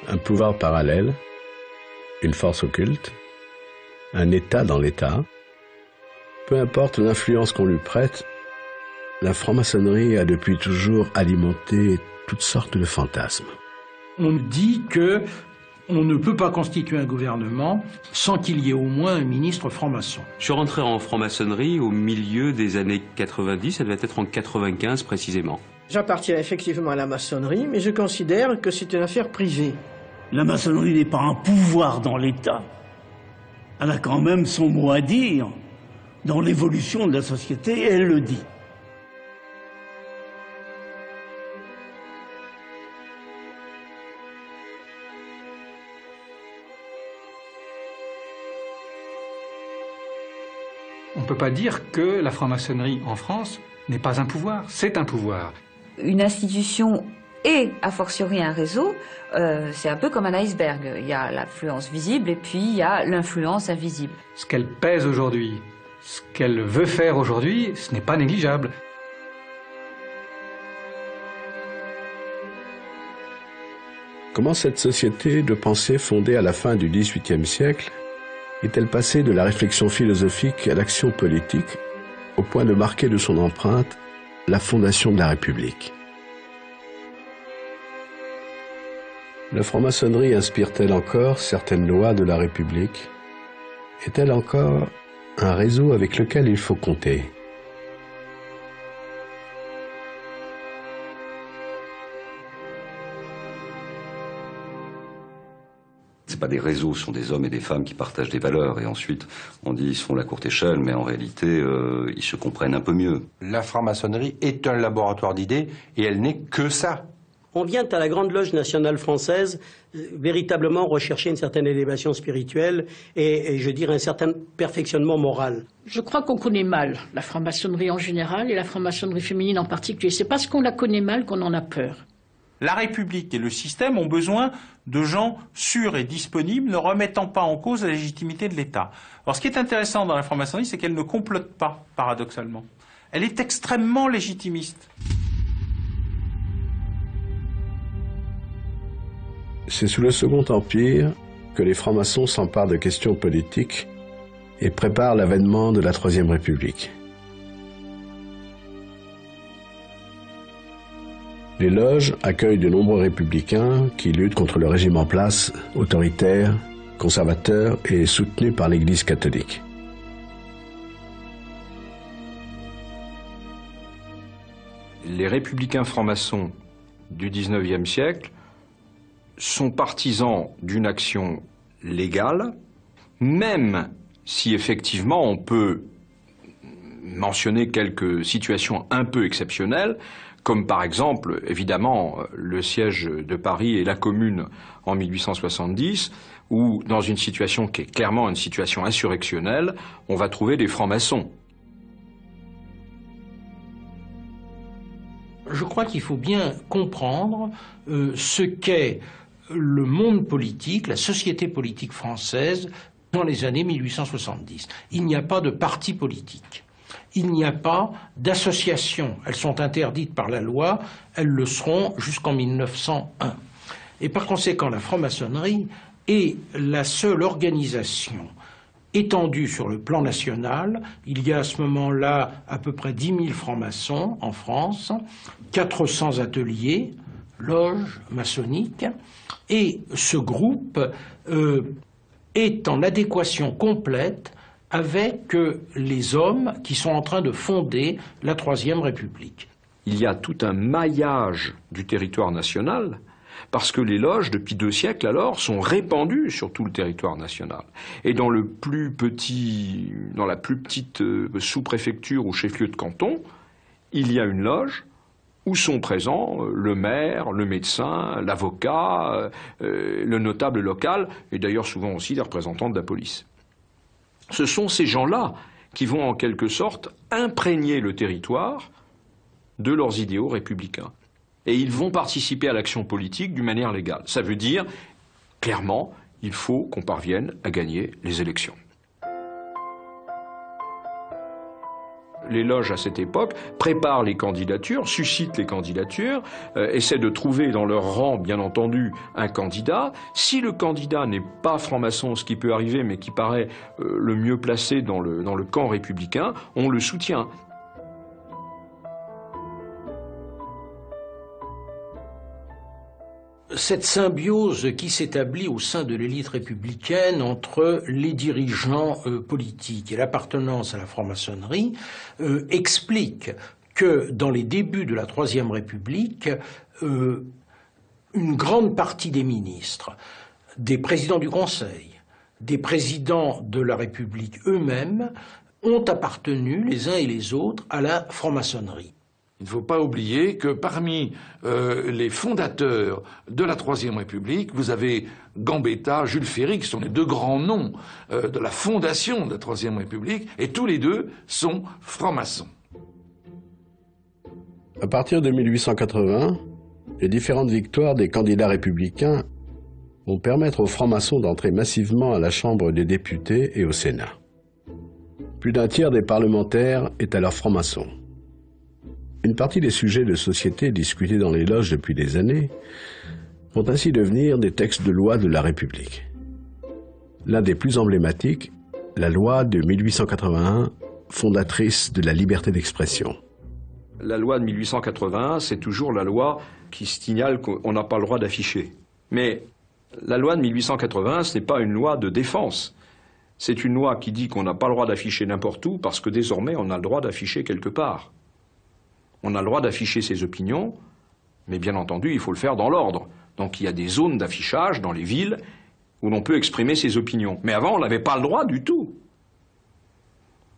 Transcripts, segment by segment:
un pouvoir parallèle, une force occulte, un État dans l'État. Peu importe l'influence qu'on lui prête, la franc-maçonnerie a depuis toujours alimenté toutes sortes de fantasmes. On dit que on ne peut pas constituer un gouvernement sans qu'il y ait au moins un ministre franc-maçon. Je suis rentré en franc-maçonnerie au milieu des années 90, ça devait être en 95 précisément. J'appartiens effectivement à la maçonnerie, mais je considère que c'est une affaire privée. La maçonnerie n'est pas un pouvoir dans l'État. Elle a quand même son mot à dire dans l'évolution de la société, et elle le dit. On ne peut pas dire que la franc-maçonnerie en France n'est pas un pouvoir, c'est un pouvoir. Une institution et, a fortiori, un réseau, c'est un peu comme un iceberg. Il y a l'influence visible et puis il y a l'influence invisible. Ce qu'elle pèse aujourd'hui, ce qu'elle veut faire aujourd'hui, ce n'est pas négligeable. Comment cette société de pensée fondée à la fin du XVIIIe siècle est-elle passée de la réflexion philosophique à l'action politique, au point de marquer de son empreinte la fondation de la République? La franc-maçonnerie inspire-t-elle encore certaines lois de la République? Est-elle encore un réseau avec lequel il faut compter? C'est pas des réseaux, ce sont des hommes et des femmes qui partagent des valeurs. Et ensuite, on dit ils se font la courte échelle, mais en réalité, ils se comprennent un peu mieux. La franc-maçonnerie est un laboratoire d'idées et elle n'est que ça. On vient à la Grande Loge nationale française véritablement rechercher une certaine élévation spirituelle et je dirais un certain perfectionnement moral. Je crois qu'on connaît mal la franc-maçonnerie en général et la franc-maçonnerie féminine en particulier. C'est parce qu'on la connaît mal qu'on en a peur. La République et le système ont besoin de gens sûrs et disponibles, ne remettant pas en cause la légitimité de l'État. Alors ce qui est intéressant dans la franc-maçonnerie, c'est qu'elle ne complote pas, paradoxalement. Elle est extrêmement légitimiste. C'est sous le Second Empire que les francs-maçons s'emparent de questions politiques et préparent l'avènement de la Troisième République. Les loges accueillent de nombreux républicains qui luttent contre le régime en place, autoritaire, conservateur et soutenu par l'Église catholique. Les républicains francs-maçons du XIXe siècle sont partisans d'une action légale, même si effectivement on peut mentionner quelques situations un peu exceptionnelles, comme par exemple, évidemment, le siège de Paris et la Commune en 1870, où dans une situation qui est clairement une situation insurrectionnelle, on va trouver des francs-maçons. Je crois qu'il faut bien comprendre ce qu'est le monde politique, la société politique française dans les années 1870. Il n'y a pas de parti politique. Il n'y a pas d'associations. Elles sont interdites par la loi, elles le seront jusqu'en 1901. Et par conséquent, la franc-maçonnerie est la seule organisation étendue sur le plan national. Il y a à ce moment-là à peu près 10 000 francs-maçons en France, 400 ateliers, loges maçonniques, et ce groupe est en adéquation complète avec les hommes qui sont en train de fonder la Troisième République. Il y a tout un maillage du territoire national, parce que les loges, depuis 2 siècles alors, sont répandues sur tout le territoire national. Et dans la plus petite sous-préfecture ou chef-lieu de canton, il y a une loge où sont présents le maire, le médecin, l'avocat, le notable local, et d'ailleurs souvent aussi des représentants de la police. Ce sont ces gens-là qui vont en quelque sorte imprégner le territoire de leurs idéaux républicains. Et ils vont participer à l'action politique d'une manière légale. Ça veut dire, clairement, il faut qu'on parvienne à gagner les élections. les loges à cette époque préparent les candidatures, suscitent les candidatures, essaient de trouver dans leur rang, bien entendu, un candidat. Si le candidat n'est pas franc-maçon, ce qui peut arriver, mais qui paraît le mieux placé dans le camp républicain, on le soutient. Cette symbiose qui s'établit au sein de l'élite républicaine entre les dirigeants politiques et l'appartenance à la franc-maçonnerie explique que dans les débuts de la Troisième République, une grande partie des ministres, des présidents du Conseil, des présidents de la République eux-mêmes ont appartenu les uns et les autres à la franc-maçonnerie. Il ne faut pas oublier que parmi les fondateurs de la Troisième République, vous avez Gambetta, Jules Ferry, qui sont les deux grands noms de la fondation de la Troisième République, et tous les deux sont francs-maçons. À partir de 1880, les différentes victoires des candidats républicains vont permettre aux francs-maçons d'entrer massivement à la Chambre des députés et au Sénat. Plus d'un tiers des parlementaires est alors franc-maçon. Une partie des sujets de société discutés dans les loges depuis des années vont ainsi devenir des textes de loi de la République. L'un des plus emblématiques, la loi de 1881, fondatrice de la liberté d'expression. La loi de 1881, c'est toujours la loi qui signale qu'on n'a pas le droit d'afficher. Mais la loi de 1881, ce n'est pas une loi de défense. C'est une loi qui dit qu'on n'a pas le droit d'afficher n'importe où parce que désormais on a le droit d'afficher quelque part. On a le droit d'afficher ses opinions, mais bien entendu, il faut le faire dans l'ordre. Donc il y a des zones d'affichage dans les villes où l'on peut exprimer ses opinions. Mais avant, on n'avait pas le droit du tout.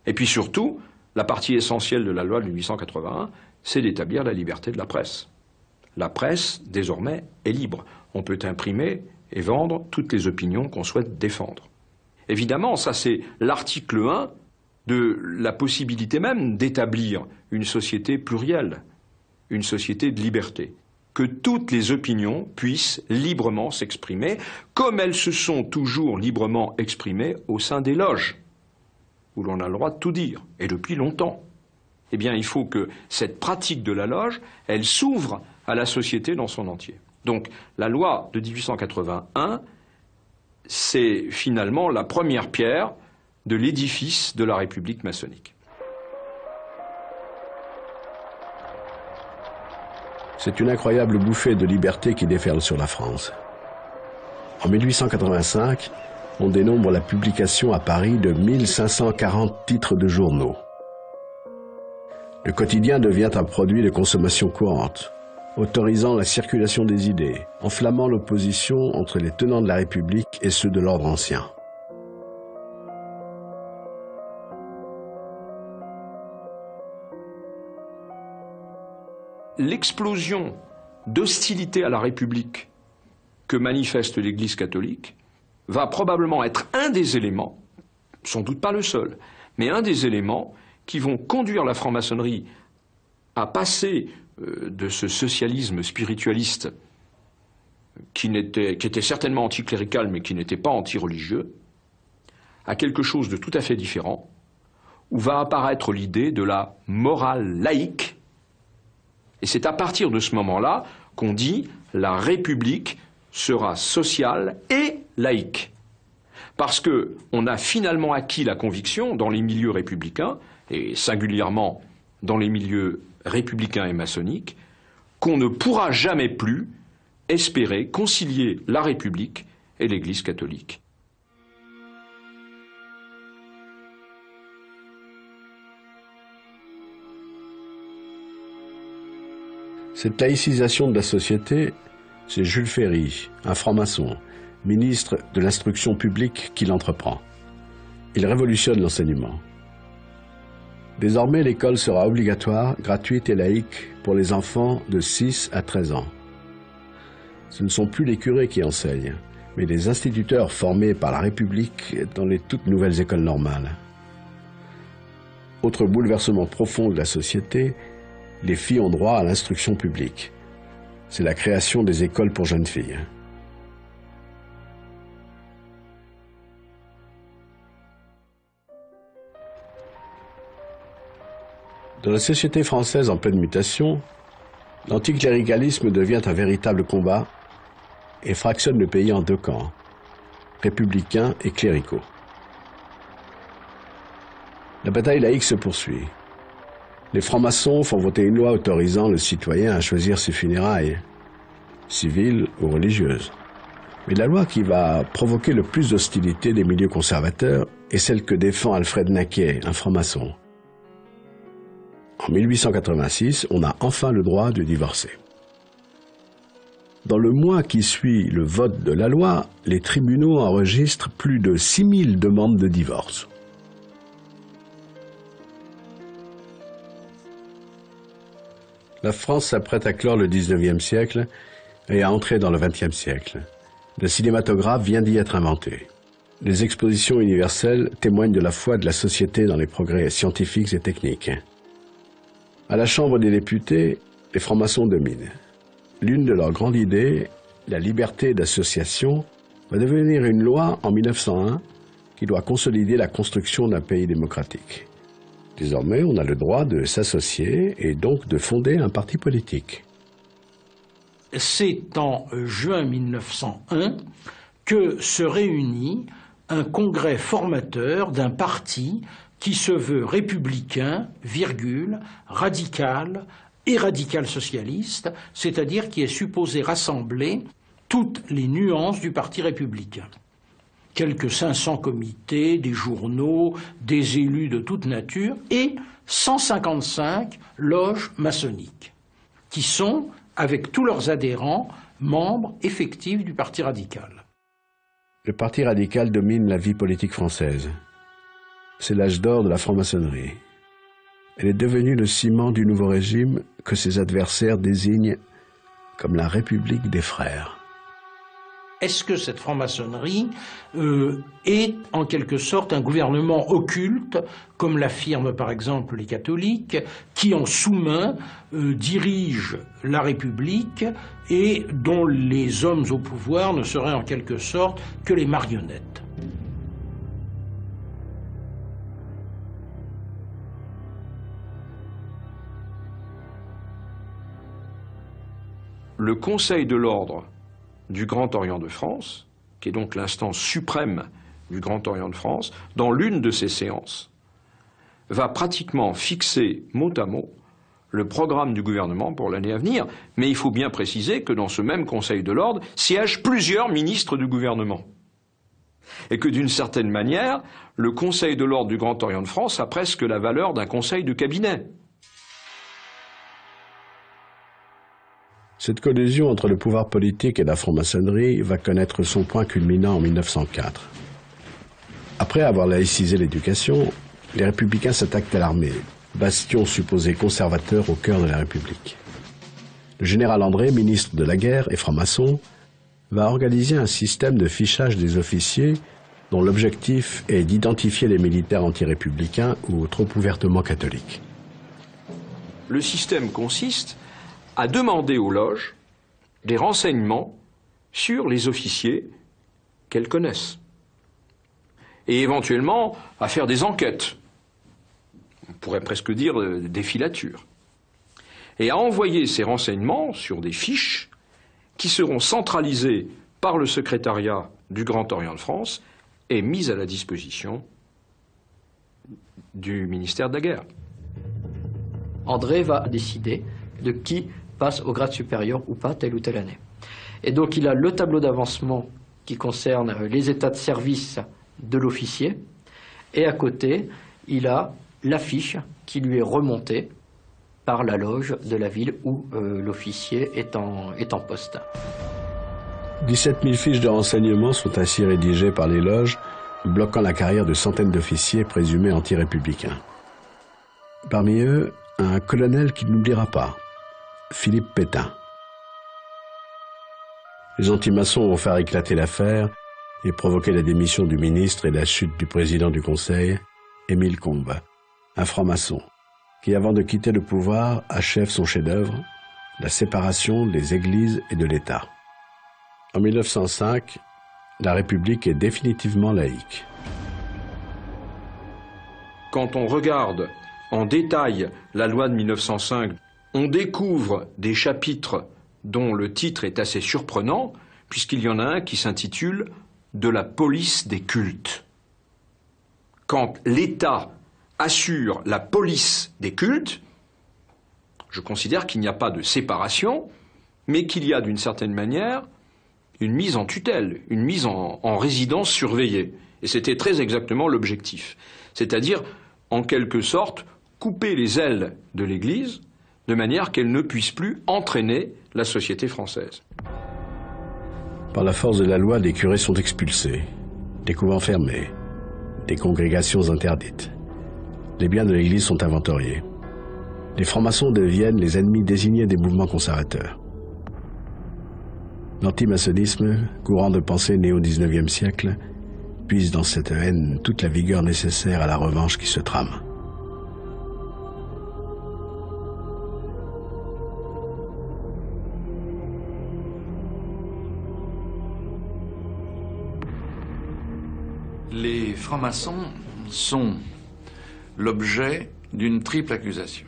Et puis surtout, la partie essentielle de la loi de 1881, c'est d'établir la liberté de la presse. La presse, désormais, est libre. On peut imprimer et vendre toutes les opinions qu'on souhaite défendre. Évidemment, ça c'est l'article 1 de la possibilité même d'établir une société plurielle, une société de liberté, que toutes les opinions puissent librement s'exprimer, comme elles se sont toujours librement exprimées au sein des loges, où l'on a le droit de tout dire, et depuis longtemps. Eh bien, il faut que cette pratique de la loge, elle s'ouvre à la société dans son entier. Donc, la loi de 1881, c'est finalement la première pierre de l'édifice de la République maçonnique. C'est une incroyable bouffée de liberté qui déferle sur la France. En 1885, on dénombre la publication à Paris de 1540 titres de journaux. Le quotidien devient un produit de consommation courante, autorisant la circulation des idées, enflammant l'opposition entre les tenants de la République et ceux de l'ordre ancien. L'explosion d'hostilité à la République que manifeste l'Église catholique va probablement être un des éléments, sans doute pas le seul, mais un des éléments qui vont conduire la franc-maçonnerie à passer de ce socialisme spiritualiste qui était certainement anticlérical mais qui n'était pas anti-religieux, à quelque chose de tout à fait différent, où va apparaître l'idée de la morale laïque. Et c'est à partir de ce moment-là qu'on dit la République sera sociale et laïque. Parce qu'on a finalement acquis la conviction dans les milieux républicains, et singulièrement dans les milieux républicains et maçonniques, qu'on ne pourra jamais plus espérer concilier la République et l'Église catholique. Cette laïcisation de la société, c'est Jules Ferry, un franc-maçon, ministre de l'Instruction publique, qui l'entreprend. Il révolutionne l'enseignement. Désormais, l'école sera obligatoire, gratuite et laïque pour les enfants de 6 à 13 ans. Ce ne sont plus les curés qui enseignent, mais des instituteurs formés par la République dans les toutes nouvelles écoles normales. Autre bouleversement profond de la société, les filles ont droit à l'instruction publique. C'est la création des écoles pour jeunes filles. Dans la société française en pleine mutation, l'anticléricalisme devient un véritable combat et fractionne le pays en deux camps, républicains et cléricaux. La bataille laïque se poursuit. Les francs-maçons font voter une loi autorisant le citoyen à choisir ses funérailles, civiles ou religieuses. Mais la loi qui va provoquer le plus d'hostilité des milieux conservateurs est celle que défend Alfred Naquet, un franc-maçon. En 1886, on a enfin le droit de divorcer. Dans le mois qui suit le vote de la loi, les tribunaux enregistrent plus de 6000 demandes de divorce. La France s'apprête à clore le 19e siècle et à entrer dans le 20e siècle. Le cinématographe vient d'y être inventé. Les expositions universelles témoignent de la foi de la société dans les progrès scientifiques et techniques. À la Chambre des députés, les francs-maçons dominent. L'une de leurs grandes idées, la liberté d'association, va devenir une loi en 1901 qui doit consolider la construction d'un pays démocratique. Désormais, on a le droit de s'associer et donc de fonder un parti politique. C'est en juin 1901 que se réunit un congrès formateur d'un parti qui se veut républicain, radical et radical-socialiste, c'est-à-dire qui est supposé rassembler toutes les nuances du parti républicain. Quelques 500 comités, des journaux, des élus de toute nature et 155 loges maçonniques, qui sont, avec tous leurs adhérents, membres effectifs du Parti radical. Le Parti radical domine la vie politique française. C'est l'âge d'or de la franc-maçonnerie. Elle est devenue le ciment du nouveau régime que ses adversaires désignent comme la République des frères. Est-ce que cette franc-maçonnerie est en quelque sorte un gouvernement occulte, comme l'affirment par exemple les catholiques, qui en sous-main dirigent la République et dont les hommes au pouvoir ne seraient en quelque sorte que les marionnettes? Le Conseil de l'Ordre du Grand Orient de France, qui est donc l'instance suprême du Grand Orient de France, dans l'une de ses séances, va pratiquement fixer mot à mot le programme du gouvernement pour l'année à venir. Mais il faut bien préciser que dans ce même Conseil de l'Ordre siègent plusieurs ministres du gouvernement. Et que d'une certaine manière, le Conseil de l'Ordre du Grand Orient de France a presque la valeur d'un conseil de cabinet. Cette collusion entre le pouvoir politique et la franc-maçonnerie va connaître son point culminant en 1904. Après avoir laïcisé l'éducation, les républicains s'attaquent à l'armée, bastion supposé conservateur au cœur de la République. Le général André, ministre de la guerre et franc-maçon, va organiser un système de fichage des officiers dont l'objectif est d'identifier les militaires anti-républicains ou trop ouvertement catholiques. Le système consiste à demander aux loges des renseignements sur les officiers qu'elles connaissent. Et éventuellement à faire des enquêtes, on pourrait presque dire des filatures. Et à envoyer ces renseignements sur des fiches qui seront centralisées par le secrétariat du Grand Orient de France et mises à la disposition du ministère de la Guerre. André va décider de qui passe au grade supérieur ou pas telle ou telle année. Et donc il a le tableau d'avancement qui concerne les états de service de l'officier et à côté il a la fiche qui lui est remontée par la loge de la ville où l'officier est en poste. 17 000 fiches de renseignements sont ainsi rédigées par les loges, bloquant la carrière de centaines d'officiers présumés anti-républicains. Parmi eux, un colonel qui n'oubliera pas, Philippe Pétain. Les anti-maçons vont faire éclater l'affaire et provoquer la démission du ministre et la chute du président du Conseil, Émile Combes, un franc-maçon, qui avant de quitter le pouvoir achève son chef-d'œuvre, la séparation des églises et de l'État. En 1905, la République est définitivement laïque. Quand on regarde en détail la loi de 1905, on découvre des chapitres dont le titre est assez surprenant, puisqu'il y en a un qui s'intitule « De la police des cultes ». Quand l'État assure la police des cultes, je considère qu'il n'y a pas de séparation, mais qu'il y a d'une certaine manière une mise en tutelle, une mise en résidence surveillée. Et c'était très exactement l'objectif. C'est-à-dire, en quelque sorte, couper les ailes de l'Église de manière qu'elle ne puisse plus entraîner la société française. Par la force de la loi, des curés sont expulsés, des couvents fermés, des congrégations interdites. Les biens de l'Église sont inventoriés. Les francs-maçons deviennent les ennemis désignés des mouvements conservateurs. L'antimaçonnisme, courant de pensée né au XIXe siècle, puise dans cette haine toute la vigueur nécessaire à la revanche qui se trame. Les francs-maçons sont l'objet d'une triple accusation.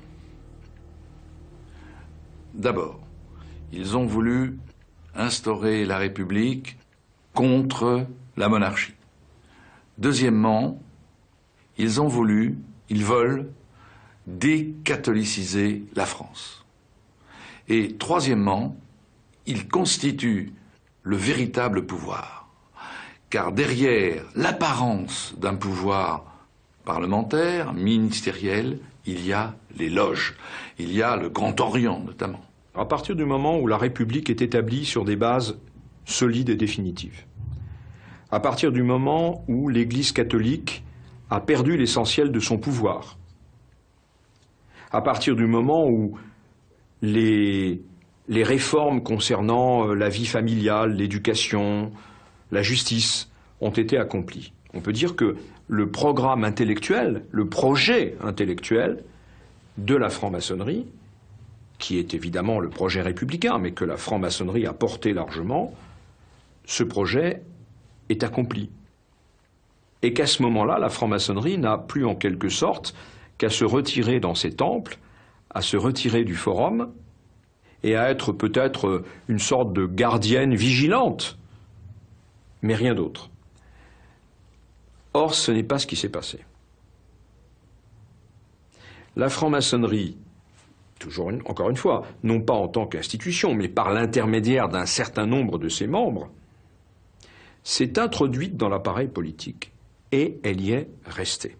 D'abord, ils ont voulu instaurer la République contre la monarchie. Deuxièmement, ils veulent décatholiciser la France. Et troisièmement, ils constituent le véritable pouvoir. Car derrière l'apparence d'un pouvoir parlementaire, ministériel, il y a les loges, il y a le Grand Orient notamment. À partir du moment où la République est établie sur des bases solides et définitives, à partir du moment où l'Église catholique a perdu l'essentiel de son pouvoir, à partir du moment où les réformes concernant la vie familiale, l'éducation, la justice ont été accomplies, on peut dire que le programme intellectuel, le projet intellectuel de la franc-maçonnerie, qui est évidemment le projet républicain, mais que la franc-maçonnerie a porté largement, ce projet est accompli. Et qu'à ce moment-là, la franc-maçonnerie n'a plus en quelque sorte qu'à se retirer dans ses temples, à se retirer du forum, et à être peut-être une sorte de gardienne vigilante, mais rien d'autre. Or, ce n'est pas ce qui s'est passé. La franc-maçonnerie, encore une fois, non pas en tant qu'institution, mais par l'intermédiaire d'un certain nombre de ses membres, s'est introduite dans l'appareil politique. Et elle y est restée.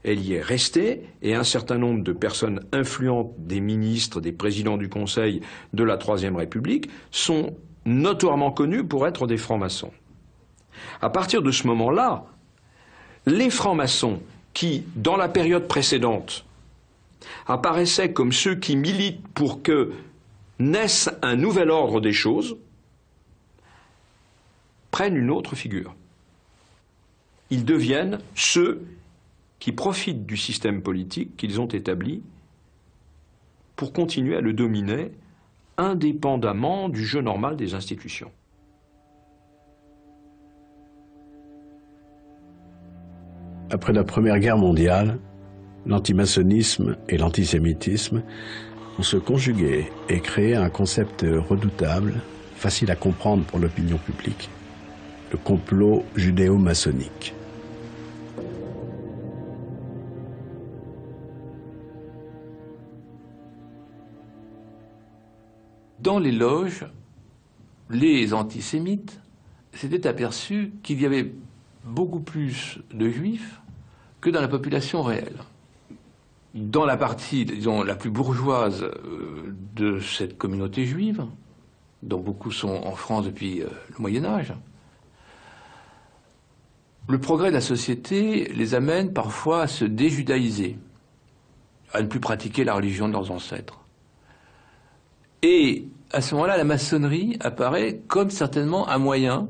Elle y est restée, et un certain nombre de personnes influentes, des ministres, des présidents du Conseil de la Troisième République, sont notoirement connus pour être des francs-maçons. À partir de ce moment-là, les francs-maçons qui, dans la période précédente, apparaissaient comme ceux qui militent pour que naisse un nouvel ordre des choses, prennent une autre figure. Ils deviennent ceux qui profitent du système politique qu'ils ont établi pour continuer à le dominer indépendamment du jeu normal des institutions. Après la Première Guerre mondiale, l'antimaçonnisme et l'antisémitisme ont se conjugué et créé un concept redoutable, facile à comprendre pour l'opinion publique, le complot judéo-maçonnique. Dans les loges, les antisémites s'étaient aperçus qu'il y avait beaucoup plus de juifs que dans la population réelle. Dans la partie, disons, la plus bourgeoise de cette communauté juive, dont beaucoup sont en France depuis le Moyen-Âge, le progrès de la société les amène parfois à se déjudaïser, à ne plus pratiquer la religion de leurs ancêtres. Et à ce moment-là, la maçonnerie apparaît comme certainement un moyen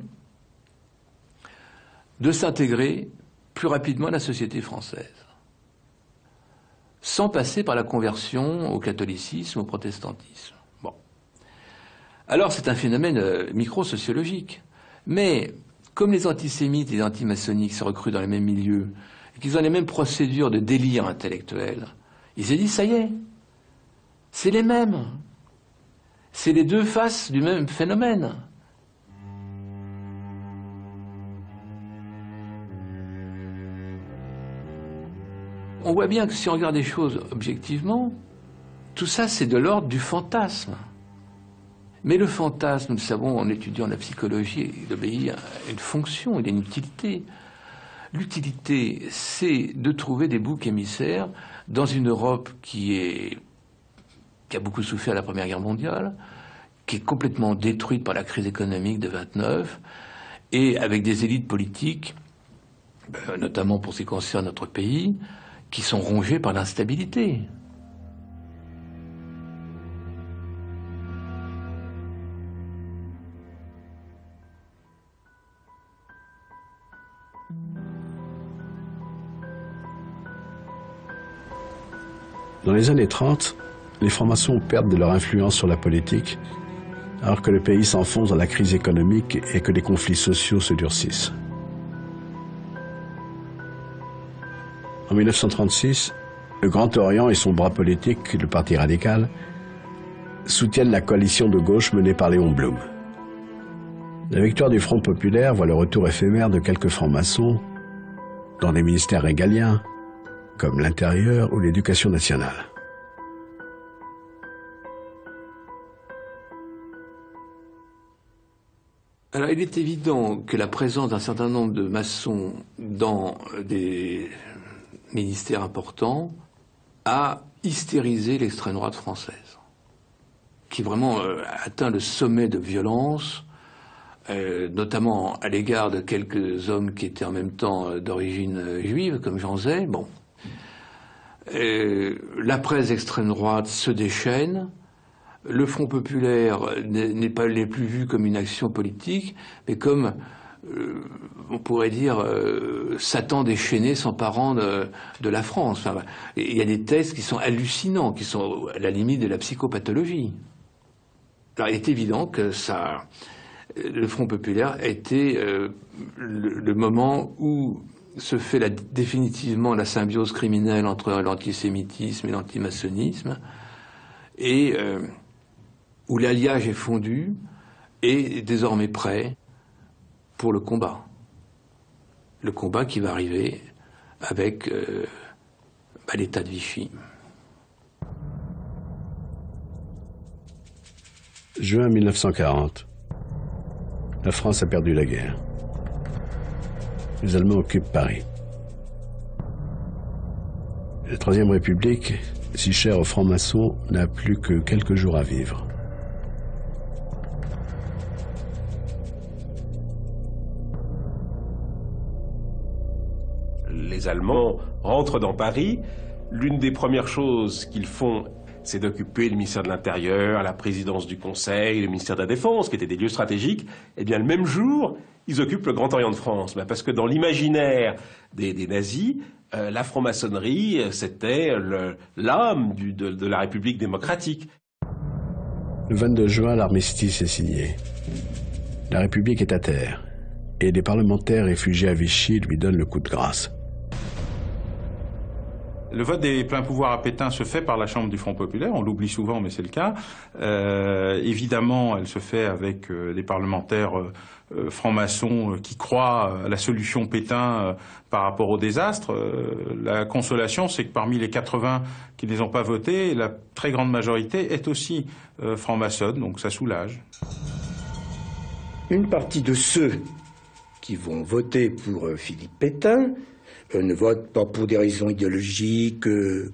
de s'intégrer plus rapidement à la société française, sans passer par la conversion au catholicisme, au protestantisme. Bon. Alors c'est un phénomène micro-sociologique, mais comme les antisémites et les antimaçonniques se recrutent dans les mêmes milieux qu'ils ont les mêmes procédures de délire intellectuel, ils se disent, ça y est, c'est les mêmes. C'est les deux faces du même phénomène. On voit bien que si on regarde les choses objectivement, tout ça c'est de l'ordre du fantasme. Mais le fantasme, nous le savons en étudiant la psychologie, il obéit à une fonction, il a une utilité. L'utilité, c'est de trouver des boucs émissaires dans une Europe qui a beaucoup souffert de la Première Guerre mondiale, qui est complètement détruite par la crise économique de 29, et avec des élites politiques, notamment pour ce qui concerne notre pays, qui sont rongées par l'instabilité. Dans les années 30, les francs-maçons perdent de leur influence sur la politique, alors que le pays s'enfonce dans la crise économique et que les conflits sociaux se durcissent. En 1936, le Grand Orient et son bras politique, le Parti radical, soutiennent la coalition de gauche menée par Léon Blum. La victoire du Front populaire voit le retour éphémère de quelques francs-maçons dans les ministères régaliens, comme l'Intérieur ou l'Éducation nationale. Alors, il est évident que la présence d'un certain nombre de maçons dans des ministères importants a hystérisé l'extrême droite française, qui vraiment atteint le sommet de violence, notamment à l'égard de quelques hommes qui étaient en même temps d'origine juive, comme Jean Zay. Bon. La presse extrême droite se déchaîne. Le Front populaire n'est plus vu comme une action politique, mais comme, on pourrait dire, Satan déchaîné s'emparant de la France. Enfin, il y a des textes qui sont hallucinants, qui sont à la limite de la psychopathologie. Alors, il est évident que le Front populaire a été le moment où se fait définitivement la symbiose criminelle entre l'antisémitisme et l'antimaçonnisme, et où l'alliage est fondu et désormais prêt pour le combat. Le combat qui va arriver avec l'État de Vichy. Juin 1940. La France a perdu la guerre. Les Allemands occupent Paris. La Troisième République, si chère aux francs-maçons, n'a plus que quelques jours à vivre. Les Allemands rentrent dans Paris. L'une des premières choses qu'ils font, c'est d'occuper le ministère de l'Intérieur, la présidence du Conseil, le ministère de la Défense, qui étaient des lieux stratégiques. Eh bien, le même jour, ils occupent le Grand Orient de France. Parce que dans l'imaginaire des nazis, la franc-maçonnerie, c'était l'âme de la République démocratique. Le 22 juin, l'armistice est signé. La République est à terre, et les parlementaires réfugiés à Vichy lui donnent le coup de grâce. Le vote des pleins pouvoirs à Pétain se fait par la Chambre du Front populaire, on l'oublie souvent mais c'est le cas. Évidemment, elle se fait avec des parlementaires francs-maçons qui croient à la solution Pétain par rapport au désastre. La consolation, c'est que parmi les 80 qui ne les ont pas votés, la très grande majorité est aussi franc-maçonne, donc ça soulage. Une partie de ceux qui vont voter pour Philippe Pétain ne votent pas pour des raisons idéologiques,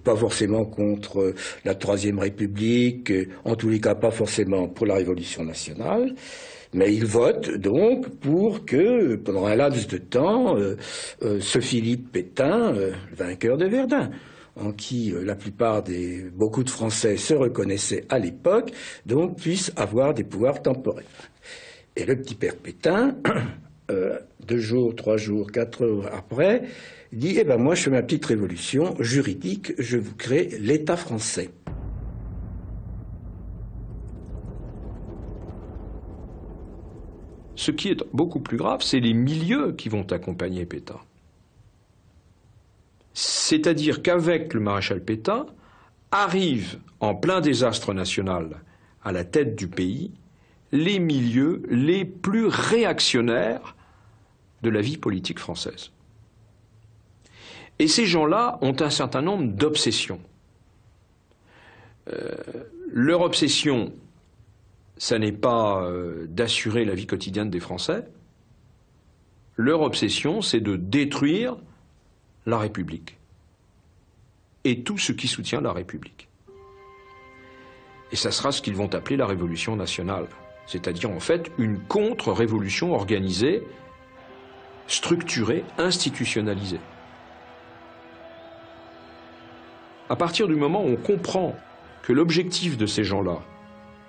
pas forcément contre la Troisième République, en tous les cas pas forcément pour la Révolution nationale, mais ils votent donc pour que, pendant un laps de temps, ce Philippe Pétain, vainqueur de Verdun, en qui beaucoup de Français se reconnaissaient à l'époque, donc puisse avoir des pouvoirs temporaires. Et le petit père Pétain, 2 jours, 3 jours, 4 heures après, dit « Eh ben moi, je fais ma petite révolution juridique, je vous crée l'État français. » Ce qui est beaucoup plus grave, c'est les milieux qui vont accompagner Pétain. C'est-à-dire qu'avec le maréchal Pétain, arrivent en plein désastre national à la tête du pays les milieux les plus réactionnaires de la vie politique française. Et ces gens-là ont un certain nombre d'obsessions. Leur obsession, ça n'est pas d'assurer la vie quotidienne des Français. Leur obsession, c'est de détruire la République et tout ce qui soutient la République. Et ça sera ce qu'ils vont appeler la Révolution nationale, c'est-à-dire en fait une contre-révolution organisée, structurée, institutionnalisée. À partir du moment où on comprend que l'objectif de ces gens-là,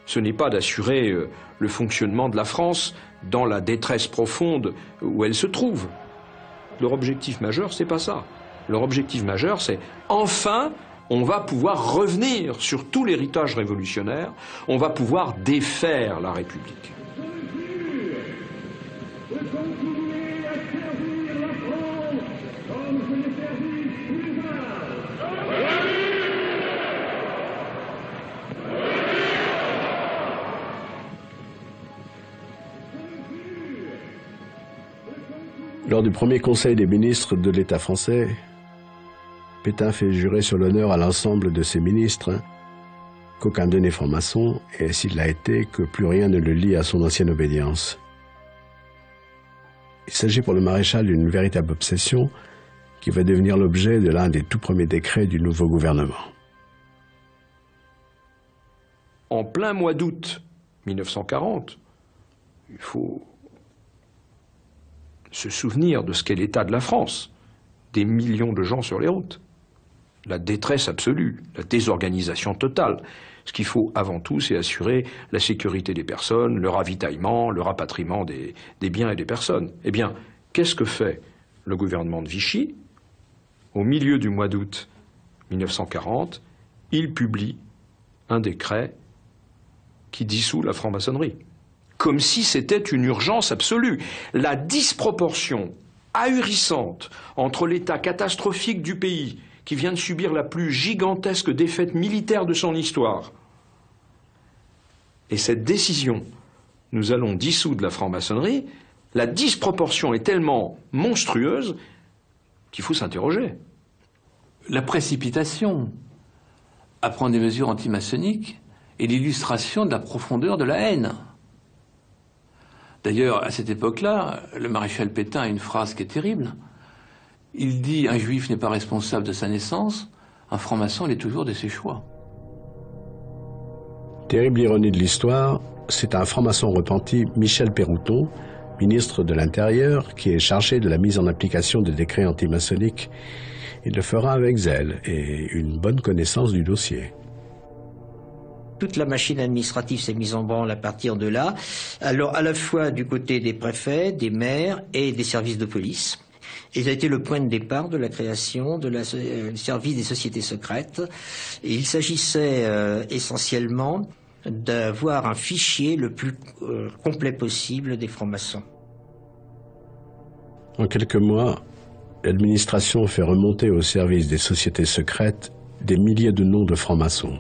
ce n'est pas d'assurer le fonctionnement de la France dans la détresse profonde où elle se trouve. Leur objectif majeur, c'est pas ça. Leur objectif majeur, c'est enfin, on va pouvoir revenir sur tout l'héritage révolutionnaire, on va pouvoir défaire la République. Lors du premier conseil des ministres de l'État français, Pétain fait jurer sur l'honneur à l'ensemble de ses ministres qu'aucun d'eux n'est franc-maçon, et s'il l'a été, que plus rien ne le lie à son ancienne obédience. Il s'agit pour le maréchal d'une véritable obsession qui va devenir l'objet de l'un des tout premiers décrets du nouveau gouvernement. En plein mois d'août 1940, il faut se souvenir de ce qu'est l'état de la France, des millions de gens sur les routes, la détresse absolue, la désorganisation totale. Ce qu'il faut avant tout, c'est assurer la sécurité des personnes, le ravitaillement, le rapatriement des biens et des personnes. Eh bien, qu'est-ce que fait le gouvernement de Vichy? Au milieu du mois d'août 1940, il publie un décret qui dissout la franc-maçonnerie. Comme si c'était une urgence absolue. La disproportion ahurissante entre l'état catastrophique du pays, qui vient de subir la plus gigantesque défaite militaire de son histoire, et cette décision, nous allons dissoudre la franc-maçonnerie, la disproportion est tellement monstrueuse qu'il faut s'interroger. La précipitation à prendre des mesures antimaçonniques est l'illustration de la profondeur de la haine. D'ailleurs, à cette époque-là, le maréchal Pétain a une phrase qui est terrible. Il dit « Un juif n'est pas responsable de sa naissance, un franc-maçon l'est toujours de ses choix ». Terrible ironie de l'histoire, c'est un franc-maçon repenti, Michel Pérouton, ministre de l'Intérieur, qui est chargé de la mise en application des décrets antimaçonniques. Il le fera avec zèle et une bonne connaissance du dossier. Toute la machine administrative s'est mise en branle à partir de là, alors à la fois du côté des préfets, des maires et des services de police. Et ça a été le point de départ de la création du service des sociétés secrètes. Et il s'agissait essentiellement d'avoir un fichier le plus complet possible des francs-maçons. En quelques mois, l'administration fait remonter au service des sociétés secrètes des milliers de noms de francs-maçons.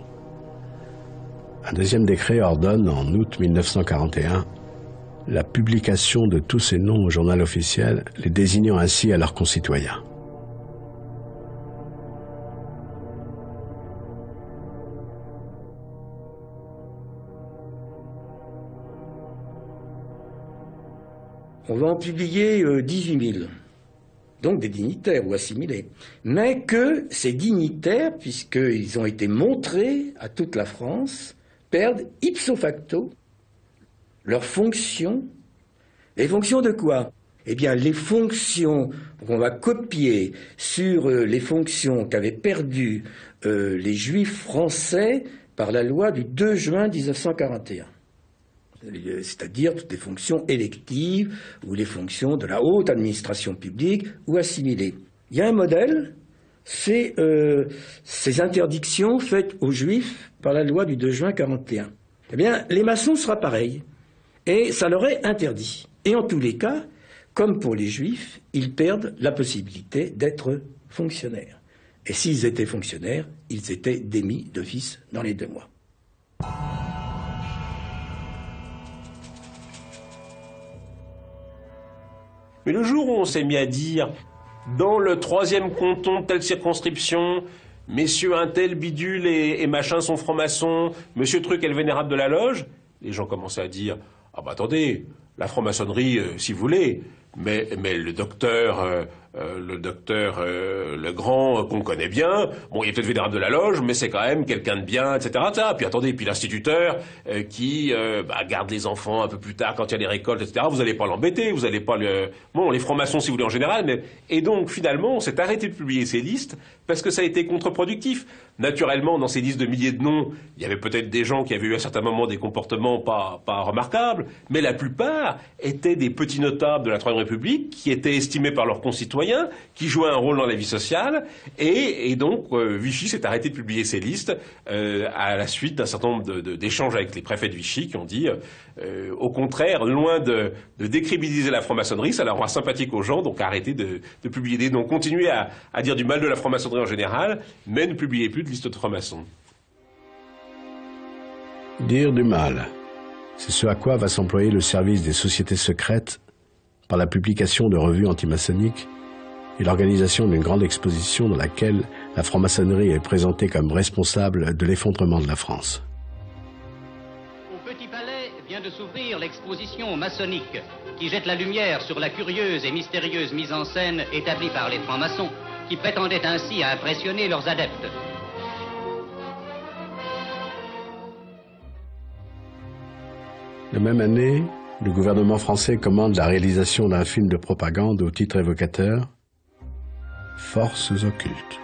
Un deuxième décret ordonne, en août 1941, la publication de tous ces noms au journal officiel, les désignant ainsi à leurs concitoyens. On va en publier 18 000, donc des dignitaires ou assimilés. Mais que ces dignitaires, puisqu'ils ont été montrés à toute la France, perdent ipso facto leurs fonctions. Les fonctions de quoi? Eh bien, les fonctions qu'on va copier sur les fonctions qu'avaient perdues les Juifs français par la loi du 2 juin 1941. C'est-à-dire toutes les fonctions électives ou les fonctions de la haute administration publique ou assimilées. Il y a un modèle, c'est ces interdictions faites aux Juifs par la loi du 2 juin 1941. Eh bien, les maçons sera pareil. Et ça leur est interdit. Et en tous les cas, comme pour les Juifs, ils perdent la possibilité d'être fonctionnaires. Et s'ils étaient fonctionnaires, ils étaient démis d'office dans les 2 mois. Mais le jour où on s'est mis à dire, dans le 3e canton de telle circonscription, messieurs un tel bidule et machin sont francs-maçons, monsieur truc est le vénérable de la loge, les gens commençaient à dire, ah bah attendez, la franc-maçonnerie, si vous voulez, mais le docteur Legrand, qu'on connaît bien, bon, il est peut-être vénérable de la loge, mais c'est quand même quelqu'un de bien, etc. Puis attendez, puis l'instituteur qui garde les enfants un peu plus tard quand il y a les récoltes, etc. Vous n'allez pas l'embêter, vous n'allez pas le... Bon, les francs-maçons, si vous voulez, en général, mais... Et donc, finalement, on s'est arrêté de publier ces listes parce que ça a été contre-productif. Naturellement, dans ces listes de milliers de noms, il y avait peut-être des gens qui avaient eu à certains moments des comportements pas remarquables, mais la plupart étaient des petits notables de la Troisième République qui étaient estimés par leurs concitoyens, qui jouaient un rôle dans la vie sociale, et donc Vichy s'est arrêté de publier ces listes à la suite d'un certain nombre d'échanges avec les préfets de Vichy qui ont dit, au contraire, loin de décrédibiliser la franc-maçonnerie, ça leur rend sympathique aux gens, donc arrêtez de publier des noms, continuez à dire du mal de la franc-maçonnerie en général, mais ne publiez plus de listes de francs-maçons. Dire du mal, c'est ce à quoi va s'employer le service des sociétés secrètes par la publication de revues antimaçonniques et l'organisation d'une grande exposition dans laquelle la franc-maçonnerie est présentée comme responsable de l'effondrement de la France. Au Petit Palais vient de s'ouvrir l'exposition maçonnique qui jette la lumière sur la curieuse et mystérieuse mise en scène établie par les francs-maçons qui prétendaient ainsi à impressionner leurs adeptes. La même année, le gouvernement français commande la réalisation d'un film de propagande au titre évocateur « Forces occultes ».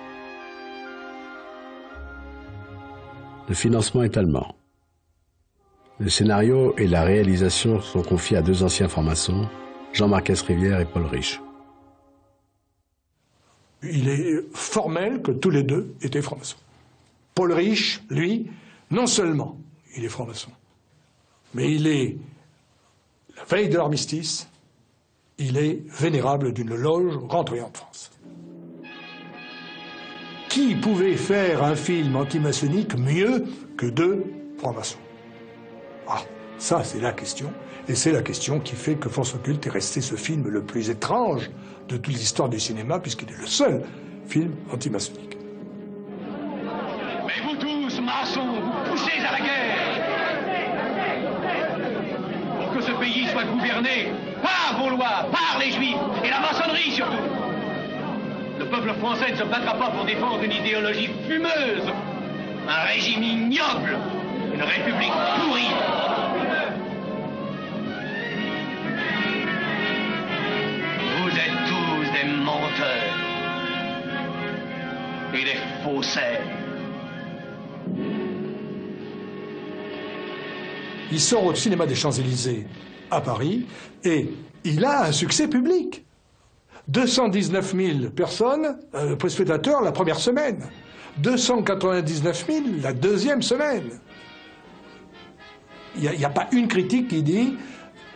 Le financement est allemand. Le scénario et la réalisation sont confiés à 2 anciens francs-maçons, Jean-Marc Rivière et Paul Riche. Il est formel que tous les 2 étaient francs-maçons. Paul Riche, lui, non seulement il est franc-maçon, mais il est, la veille de l'armistice, il est vénérable d'une loge rentrant de France. Qui pouvait faire un film antimaçonnique mieux que 2 francs-maçons? Ah, ça c'est la question, et c'est la question qui fait que Forces occultes est resté ce film le plus étrange de toute l'histoire du cinéma, puisqu'il est le seul film antimaçonnique. Mais vous tous, maçons, vous poussez à la guerre pour que ce pays soit gouverné par vos lois, par les Juifs, et la maçonnerie surtout. Le peuple français ne se battra pas pour défendre une idéologie fumeuse, un régime ignoble, une république pourrie. Vous êtes tous des menteurs et des faussaires. Il sort au cinéma des Champs-Élysées à Paris et il a un succès public. 219 000 personnes, spectateurs la première semaine. 299 000 la deuxième semaine. Il n'y a pas une critique qui dit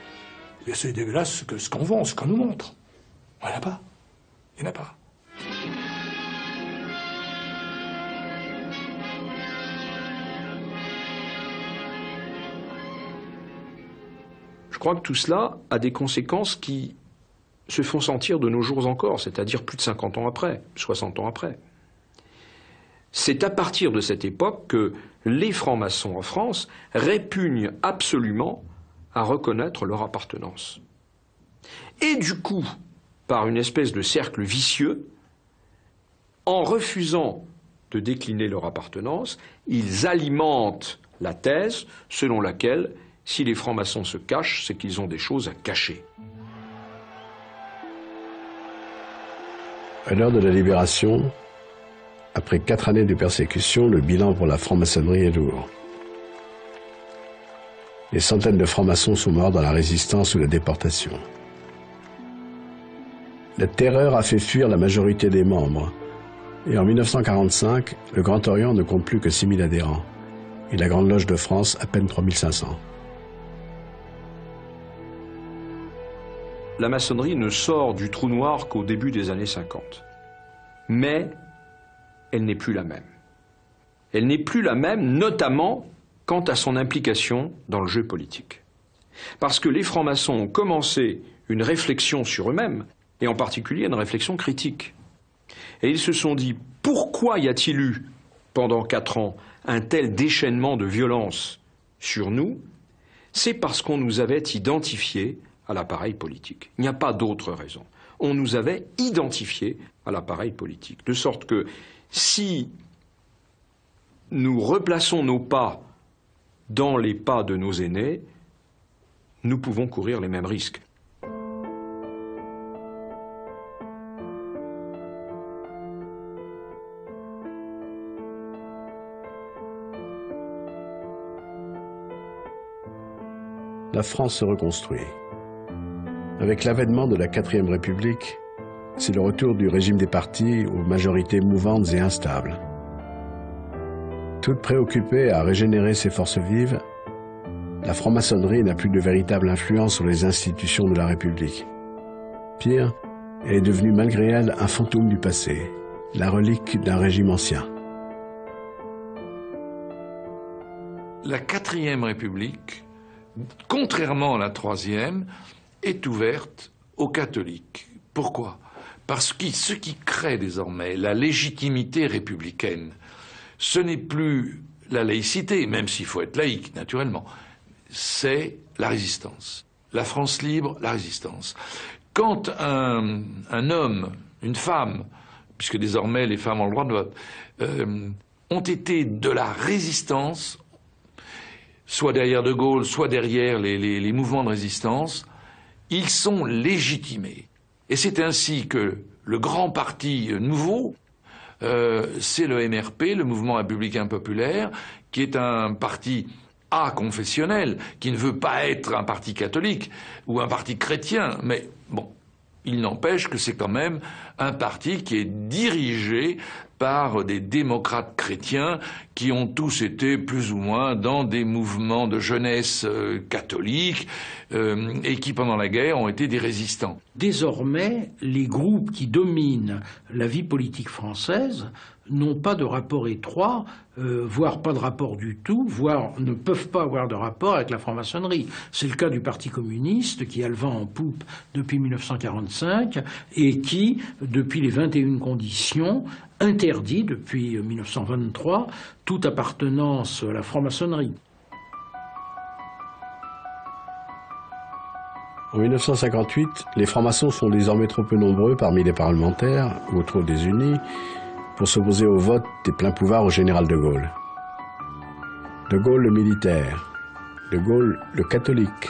« c'est dégueulasse ce qu'on vend, ce qu'on nous montre ». Il n'y en a pas. Il n'y en a pas. Je crois que tout cela a des conséquences qui se font sentir de nos jours encore, c'est-à-dire plus de 50 ans après, 60 ans après. C'est à partir de cette époque que les francs-maçons en France répugnent absolument à reconnaître leur appartenance. Et du coup, par une espèce de cercle vicieux, en refusant de décliner leur appartenance, ils alimentent la thèse selon laquelle si les francs-maçons se cachent, c'est qu'ils ont des choses à cacher. À l'heure de la Libération, après 4 années de persécution, le bilan pour la franc-maçonnerie est lourd. Des centaines de francs-maçons sont morts dans la résistance ou la déportation. La terreur a fait fuir la majorité des membres. Et en 1945, le Grand Orient ne compte plus que 6 000 adhérents. Et la Grande Loge de France, à peine 3 500. La maçonnerie ne sort du trou noir qu'au début des années 50. mais elle n'est plus la même. Elle n'est plus la même, notamment quant à son implication dans le jeu politique. Parce que les francs-maçons ont commencé une réflexion sur eux-mêmes, et en particulier une réflexion critique. Et ils se sont dit, pourquoi y a-t-il eu, pendant 4 ans, un tel déchaînement de violence sur nous? C'est parce qu'on nous avait identifiés à l'appareil politique. Il n'y a pas d'autre raison. On nous avait identifiés à l'appareil politique. De sorte que si nous replaçons nos pas dans les pas de nos aînés, nous pouvons courir les mêmes risques. La France se reconstruit. Avec l'avènement de la 4e République, c'est le retour du régime des partis aux majorités mouvantes et instables. Toute préoccupée à régénérer ses forces vives, la franc-maçonnerie n'a plus de véritable influence sur les institutions de la République. Pire, elle est devenue malgré elle un fantôme du passé, la relique d'un régime ancien. La 4e République, contrairement à la 3e, est ouverte aux catholiques. Pourquoi? Parce que ce qui crée désormais la légitimité républicaine, ce n'est plus la laïcité, même s'il faut être laïque, naturellement, c'est la résistance. La France libre, la résistance. Quand un homme, une femme, puisque désormais les femmes ont le droit de vote, ont été de la résistance, soit derrière De Gaulle, soit derrière les mouvements de résistance, ils sont légitimés. Et c'est ainsi que le grand parti nouveau, c'est le MRP, le Mouvement républicain populaire, qui est un parti confessionnel, qui ne veut pas être un parti catholique ou un parti chrétien, mais bon, il n'empêche que c'est quand même un parti qui est dirigé par des démocrates chrétiens qui ont tous été plus ou moins dans des mouvements de jeunesse catholiques et qui pendant la guerre ont été des résistants. Désormais, les groupes qui dominent la vie politique française n'ont pas de rapport étroit, voire pas de rapport du tout, voire ne peuvent pas avoir de rapport avec la franc-maçonnerie. C'est le cas du Parti communiste qui a le vent en poupe depuis 1945 et qui, depuis les 21 conditions, interdit depuis 1923 toute appartenance à la franc-maçonnerie. En 1958, les francs-maçons sont désormais trop peu nombreux parmi les parlementaires ou trop désunis pour s'opposer au vote des pleins pouvoirs au général de Gaulle. De Gaulle le militaire, de Gaulle le catholique,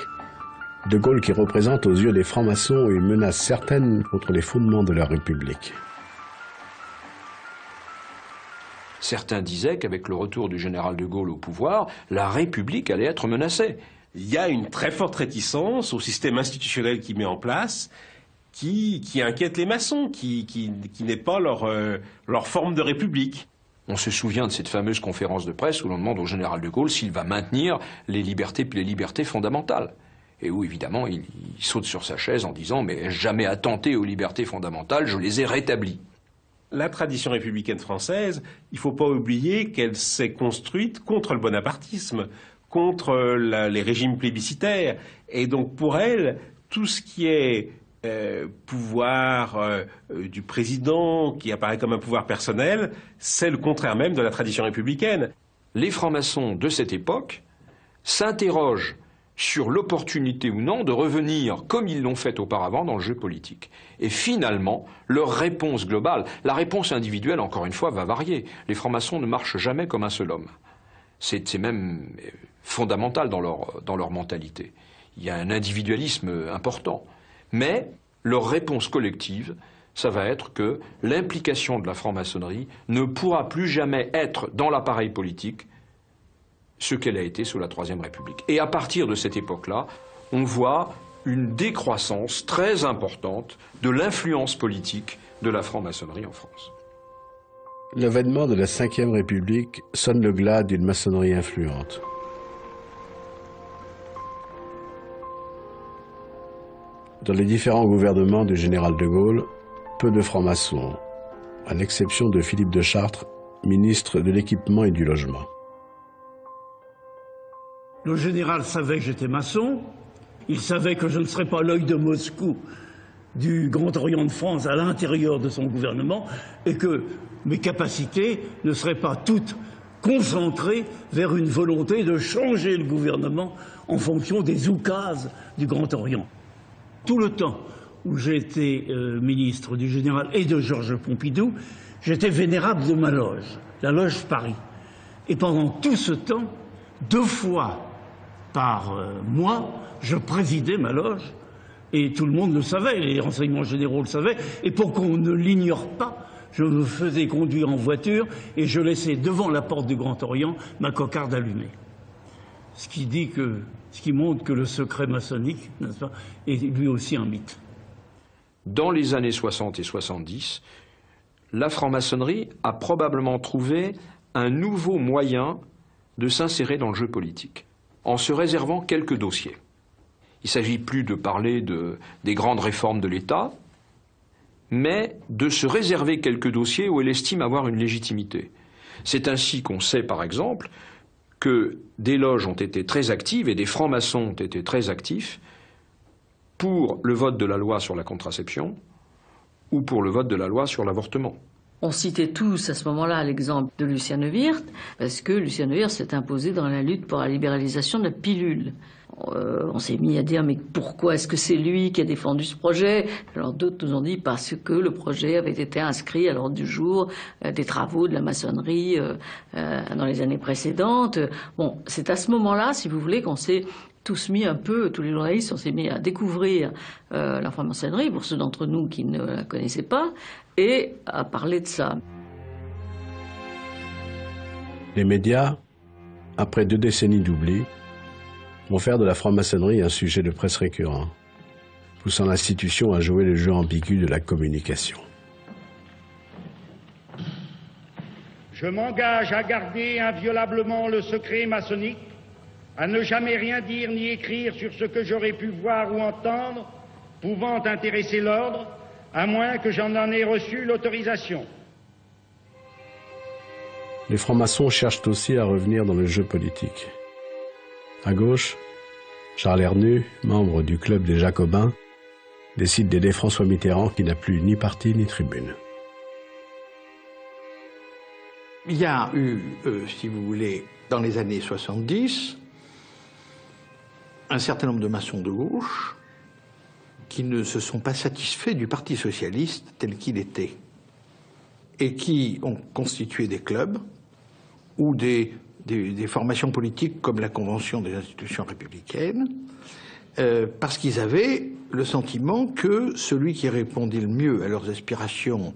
de Gaulle qui représente aux yeux des francs-maçons une menace certaine contre les fondements de la République. Certains disaient qu'avec le retour du général de Gaulle au pouvoir, la République allait être menacée. Il y a une très forte réticence au système institutionnel qu'il met en place, qui inquiète les maçons, qui n'est pas leur forme de république. On se souvient de cette fameuse conférence de presse où l'on demande au général de Gaulle s'il va maintenir les libertés fondamentales. Et où, évidemment, il saute sur sa chaise en disant « Mais ai-je jamais attenté aux libertés fondamentales, je les ai rétablies ». La tradition républicaine française, il ne faut pas oublier qu'elle s'est construite contre le bonapartisme, contre les régimes plébiscitaires. Et donc pour elle, tout ce qui est pouvoir du président, qui apparaît comme un pouvoir personnel, c'est le contraire même de la tradition républicaine. Les francs-maçons de cette époque s'interrogent sur l'opportunité ou non de revenir, comme ils l'ont fait auparavant, dans le jeu politique. Et finalement, leur réponse globale, la réponse individuelle, encore une fois, va varier. Les francs-maçons ne marchent jamais comme un seul homme. C'est même fondamental dans leur mentalité. Il y a un individualisme important. Mais leur réponse collective, ça va être que l'implication de la franc-maçonnerie ne pourra plus jamais être dans l'appareil politique ce qu'elle a été sous la Troisième République. Et à partir de cette époque-là, on voit une décroissance très importante de l'influence politique de la franc-maçonnerie en France. L'avènement de la Ve République sonne le glas d'une maçonnerie influente. Dans les différents gouvernements du général de Gaulle, peu de francs-maçons, à l'exception de Philippe de Chartres, ministre de l'Équipement et du Logement. Le général savait que j'étais maçon, il savait que je ne serais pas l'œil de Moscou du Grand Orient de France à l'intérieur de son gouvernement et que mes capacités ne seraient pas toutes concentrées vers une volonté de changer le gouvernement en fonction des oukases du Grand Orient. Tout le temps où j'ai été ministre du général et de Georges Pompidou, j'étais vénérable de ma loge, la loge Paris. Et pendant tout ce temps, 2 fois par mois, je présidais ma loge. Et tout le monde le savait, les renseignements généraux le savaient. Et pour qu'on ne l'ignore pas, je me faisais conduire en voiture et je laissais devant la porte du Grand Orient ma cocarde allumée. Ce qui montre que le secret maçonnique, n'est-ce pas, est lui aussi un mythe. Dans les années 60 et 70, la franc-maçonnerie a probablement trouvé un nouveau moyen de s'insérer dans le jeu politique, en se réservant quelques dossiers. Il ne s'agit plus de parler des grandes réformes de l'État, mais de se réserver quelques dossiers où elle estime avoir une légitimité. C'est ainsi qu'on sait, par exemple, que des loges ont été très actives et des francs-maçons ont été très actifs pour le vote de la loi sur la contraception ou pour le vote de la loi sur l'avortement. On citait tous à ce moment-là l'exemple de Lucien Neuwirth, parce que Lucien Neuwirth s'est imposé dans la lutte pour la libéralisation de la pilule. On s'est mis à dire, mais pourquoi est-ce que c'est lui qui a défendu ce projet? Alors d'autres nous ont dit, parce que le projet avait été inscrit à l'ordre du jour des travaux de la maçonnerie dans les années précédentes. Bon, c'est à ce moment-là, si vous voulez, qu'on s'est tous mis un peu, tous les journalistes, on s'est mis à découvrir la franc-maçonnerie, pour ceux d'entre nous qui ne la connaissaient pas, et à parler de ça. Les médias, après 2 décennies d'oubli, vont faire de la franc-maçonnerie un sujet de presse récurrent, poussant l'institution à jouer le jeu ambigu de la communication. Je m'engage à garder inviolablement le secret maçonnique, à ne jamais rien dire ni écrire sur ce que j'aurais pu voir ou entendre, pouvant intéresser l'ordre, à moins que j'en ai reçu l'autorisation. Les francs-maçons cherchent aussi à revenir dans le jeu politique. À gauche, Charles Hernu, membre du club des Jacobins, décide d'aider François Mitterrand qui n'a plus ni parti ni tribune. Il y a eu, si vous voulez, dans les années 70, un certain nombre de maçons de gauche qui ne se sont pas satisfaits du Parti socialiste tel qu'il était et qui ont constitué des clubs ou des formations politiques comme la Convention des institutions républicaines, parce qu'ils avaient le sentiment que celui qui répondait le mieux à leurs aspirations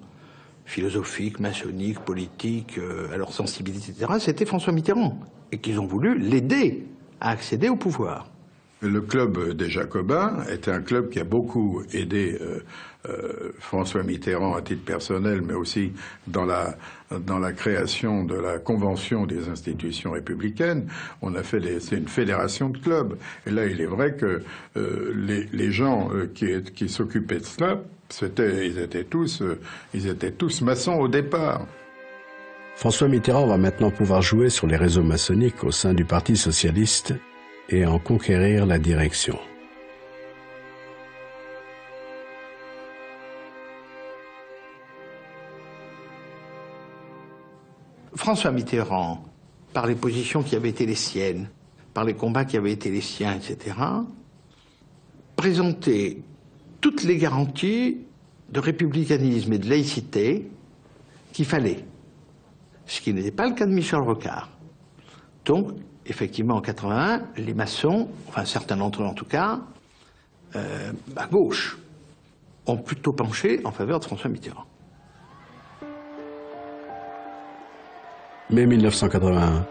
philosophiques, maçonniques, politiques, à leur sensibilité, etc., c'était François Mitterrand, et qu'ils ont voulu l'aider à accéder au pouvoir. Le club des Jacobins était un club qui a beaucoup aidé François Mitterrand à titre personnel, mais aussi dans la création de la Convention des institutions républicaines. On a fait c'est une fédération de clubs. Et là, il est vrai que les gens qui s'occupaient de cela, ils étaient tous maçons au départ. François Mitterrand va maintenant pouvoir jouer sur les réseaux maçonniques au sein du Parti socialiste et en conquérir la direction. François Mitterrand, par les positions qui avaient été les siennes, par les combats qui avaient été les siens, etc., présentait toutes les garanties de républicanisme et de laïcité qu'il fallait. Ce qui n'était pas le cas de Michel Rocard. Donc, effectivement, en 81, les maçons, enfin certains d'entre eux en tout cas, à gauche, ont plutôt penché en faveur de François Mitterrand. Mai 1981.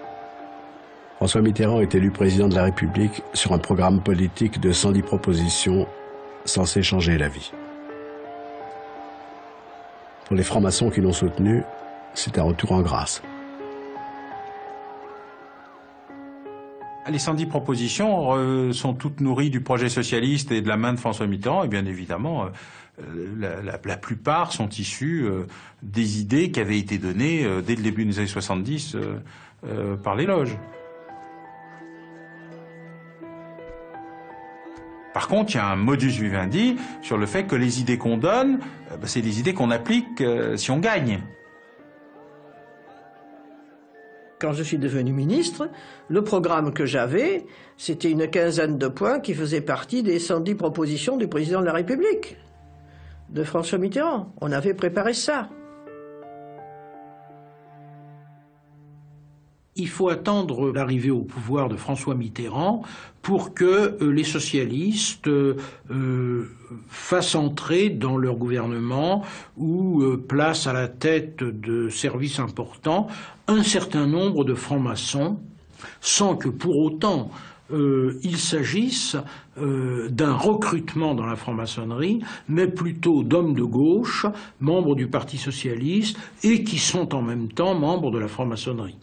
François Mitterrand est élu président de la République sur un programme politique de 110 propositions censées changer la vie. Pour les francs-maçons qui l'ont soutenu, c'est un retour en grâce. Les 110 propositions sont toutes nourries du projet socialiste et de la main de François Mitterrand, et bien évidemment, la plupart sont issues des idées qui avaient été données dès le début des années 70 par les loges. Par contre, il y a un modus vivendi sur le fait que les idées qu'on donne, c'est des idées qu'on applique si on gagne. Quand je suis devenu ministre, le programme que j'avais, c'était une quinzaine de points qui faisaient partie des 110 propositions du président de la République, de François Mitterrand. On avait préparé ça. Il faut attendre l'arrivée au pouvoir de François Mitterrand pour que les socialistes fassent entrer dans leur gouvernement ou placent à la tête de services importants un certain nombre de francs-maçons, sans que pour autant il s'agisse d'un recrutement dans la franc-maçonnerie, mais plutôt d'hommes de gauche, membres du Parti socialiste, et qui sont en même temps membres de la franc-maçonnerie.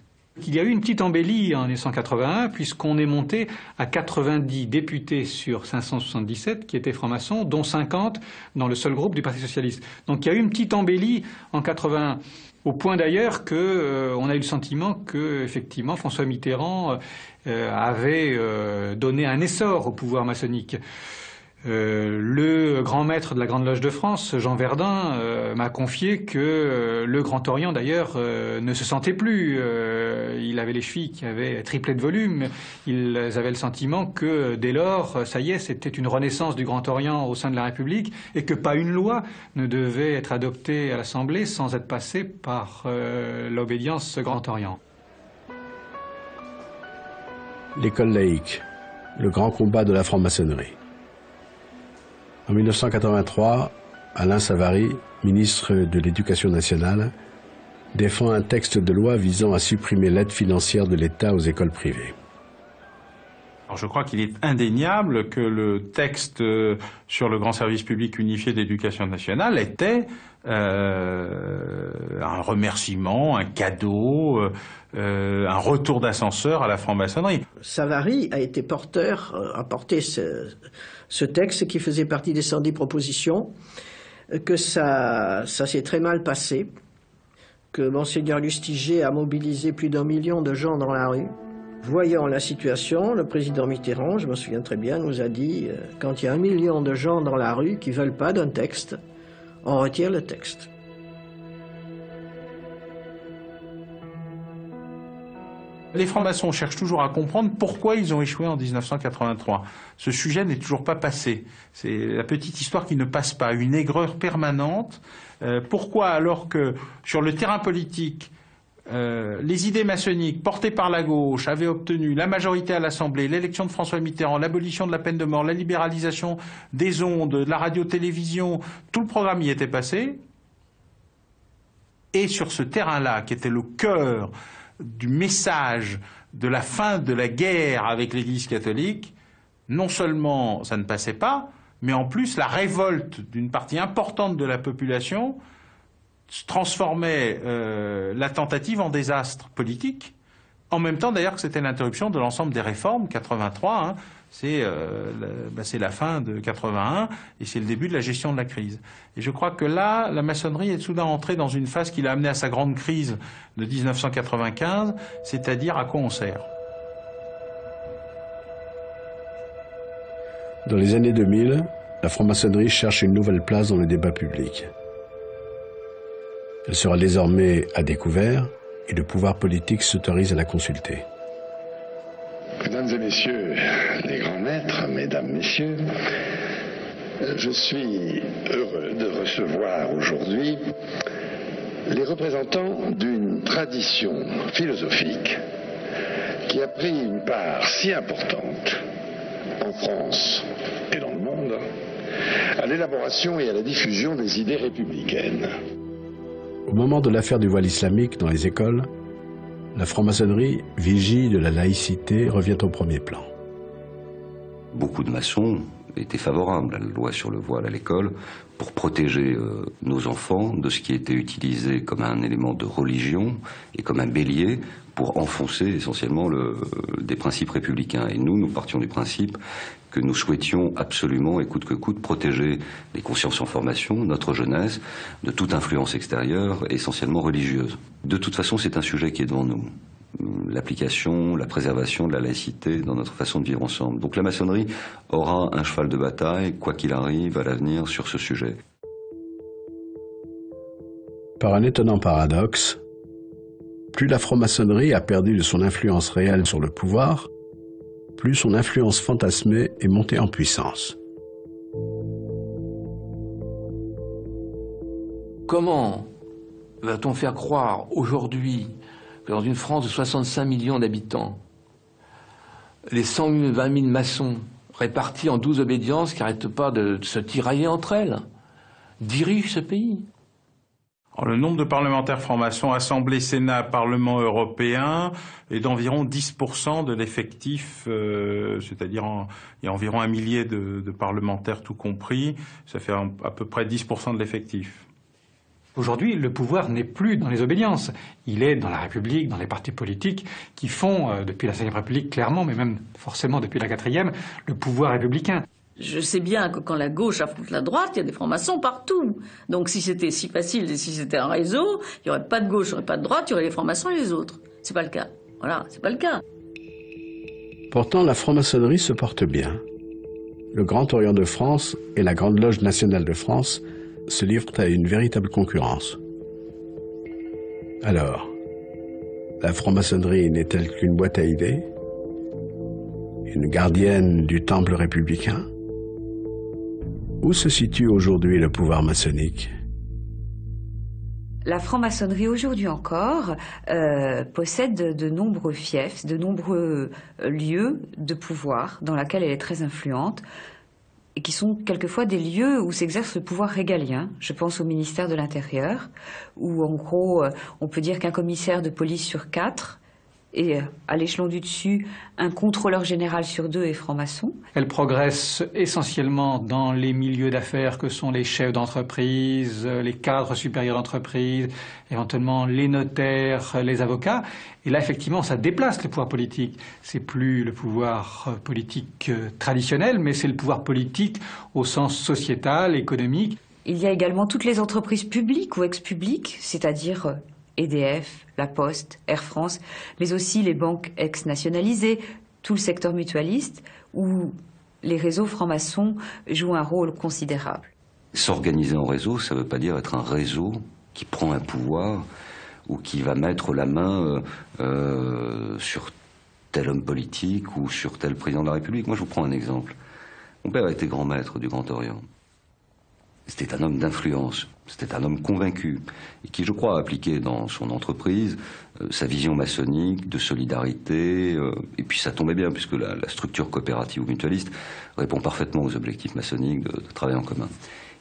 Il y a eu une petite embellie en 1981, puisqu'on est monté à 90 députés sur 577 qui étaient francs-maçons, dont 50 dans le seul groupe du Parti socialiste. Donc il y a eu une petite embellie en 81, au point d'ailleurs qu'on a eu le sentiment que, effectivement, François Mitterrand avait donné un essor au pouvoir maçonnique. Le grand maître de la Grande Loge de France, Jean Verdun, m'a confié que le Grand Orient, d'ailleurs, ne se sentait plus. Il avait les chevilles qui avaient triplé de volume. Ils avaient le sentiment que, dès lors, ça y est, c'était une renaissance du Grand Orient au sein de la République et que pas une loi ne devait être adoptée à l'Assemblée sans être passée par l'obédience Grand Orient. L'école laïque, le grand combat de la franc-maçonnerie. En 1983, Alain Savary, ministre de l'Éducation nationale, défend un texte de loi visant à supprimer l'aide financière de l'État aux écoles privées. Alors je crois qu'il est indéniable que le texte sur le grand service public unifié d'éducation nationale était un remerciement, un cadeau, un retour d'ascenseur à la franc-maçonnerie. Savary a été a porté ce texte qui faisait partie des 110 propositions, que ça s'est très mal passé, que Monseigneur Lustiger a mobilisé plus d'1 million de gens dans la rue. Voyant la situation, le président Mitterrand, je me souviens très bien, nous a dit quand il y a 1 million de gens dans la rue qui ne veulent pas d'un texte, on retire le texte. Les francs-maçons cherchent toujours à comprendre pourquoi ils ont échoué en 1983. Ce sujet n'est toujours pas passé. C'est la petite histoire qui ne passe pas, une aigreur permanente. Pourquoi, alors que sur le terrain politique, les idées maçonniques portées par la gauche avaient obtenu la majorité à l'Assemblée, l'élection de François Mitterrand, l'abolition de la peine de mort, la libéralisation des ondes, de la radio-télévision, tout le programme y était passé. Et sur ce terrain-là, qui était le cœur du message de la fin de la guerre avec l'Église catholique, non seulement ça ne passait pas, mais en plus la révolte d'une partie importante de la population transformait la tentative en désastre politique, en même temps d'ailleurs que c'était l'interruption de l'ensemble des réformes. 83, hein, c'est la fin de 81 et c'est le début de la gestion de la crise. Et je crois que là, la maçonnerie est soudain entrée dans une phase qui l'a amenée à sa grande crise de 1995, c'est-à-dire à quoi on sert. Dans les années 2000, la franc-maçonnerie cherche une nouvelle place dans le débat public. Elle sera désormais à découvert et le pouvoir politique s'autorise à la consulter. Mesdames et messieurs les grands maîtres, mesdames, messieurs, je suis heureux de recevoir aujourd'hui les représentants d'une tradition philosophique qui a pris une part si importante en France et dans le monde à l'élaboration et à la diffusion des idées républicaines. Au moment de l'affaire du voile islamique dans les écoles, la franc-maçonnerie, vigie de la laïcité, revient au premier plan. Beaucoup de maçons était favorable à la loi sur le voile à l'école pour protéger nos enfants de ce qui était utilisé comme un élément de religion et comme un bélier pour enfoncer essentiellement des principes républicains. Et nous partions du principe que nous souhaitions absolument, et coûte que coûte, protéger les consciences en formation, notre jeunesse, de toute influence extérieure, essentiellement religieuse. De toute façon, c'est un sujet qui est devant nous. L'application, la préservation de la laïcité dans notre façon de vivre ensemble. Donc la maçonnerie aura un cheval de bataille, quoi qu'il arrive, à l'avenir sur ce sujet. Par un étonnant paradoxe, plus la franc-maçonnerie a perdu de son influence réelle sur le pouvoir, plus son influence fantasmée est montée en puissance. Comment va-t-on faire croire aujourd'hui que dans une France de 65 millions d'habitants, les 120 000 maçons répartis en 12 obédiences qui n'arrêtent pas de se tirailler entre elles dirigent ce pays? Alors, le nombre de parlementaires francs-maçons, Assemblée, Sénat, Parlement européen, est d'environ 10% de l'effectif, c'est-à-dire il y a environ 1 millier de parlementaires tout compris, ça fait à peu près 10% de l'effectif. Aujourd'hui, le pouvoir n'est plus dans les obédiences. Il est dans la République, dans les partis politiques qui font, depuis la Ve République clairement, mais même forcément depuis la 4e, le pouvoir républicain. Je sais bien que quand la gauche affronte la droite, il y a des francs-maçons partout. Donc si c'était si facile et si c'était un réseau, il n'y aurait pas de gauche, il n'y aurait pas de droite, il y aurait les francs-maçons et les autres. C'est pas le cas. Voilà, c'est pas le cas. Pourtant, la franc-maçonnerie se porte bien. Le Grand Orient de France et la Grande Loge nationale de France se livrent à une véritable concurrence. Alors, la franc-maçonnerie n'est-elle qu'une boîte à idées? Une gardienne du temple républicain? Où se situe aujourd'hui le pouvoir maçonnique? La franc-maçonnerie aujourd'hui encore possède de nombreux fiefs, de nombreux lieux de pouvoir dans lesquels elle est très influente, et qui sont quelquefois des lieux où s'exerce le pouvoir régalien. Je pense au ministère de l'Intérieur, où en gros, on peut dire qu'un commissaire de police sur 4, et à l'échelon du dessus, un contrôleur général sur 2 est franc-maçon. Elle progresse essentiellement dans les milieux d'affaires que sont les chefs d'entreprise, les cadres supérieurs d'entreprise, éventuellement les notaires, les avocats. Et là, effectivement, ça déplace le pouvoir politique. C'est plus le pouvoir politique traditionnel, mais c'est le pouvoir politique au sens sociétal, économique. Il y a également toutes les entreprises publiques ou ex-publiques, c'est-à-dire EDF, La Poste, Air France, mais aussi les banques ex-nationalisées, tout le secteur mutualiste, où les réseaux francs-maçons jouent un rôle considérable. S'organiser en réseau, ça ne veut pas dire être un réseau qui prend un pouvoir ou qui va mettre la main sur tel homme politique ou sur tel président de la République. Moi, je vous prends un exemple. Mon père a été grand maître du Grand Orient. C'était un homme d'influence, c'était un homme convaincu, et qui, je crois, a appliqué dans son entreprise sa vision maçonnique, de solidarité, et puis ça tombait bien, puisque la structure coopérative ou mutualiste répond parfaitement aux objectifs maçonniques de travail en commun.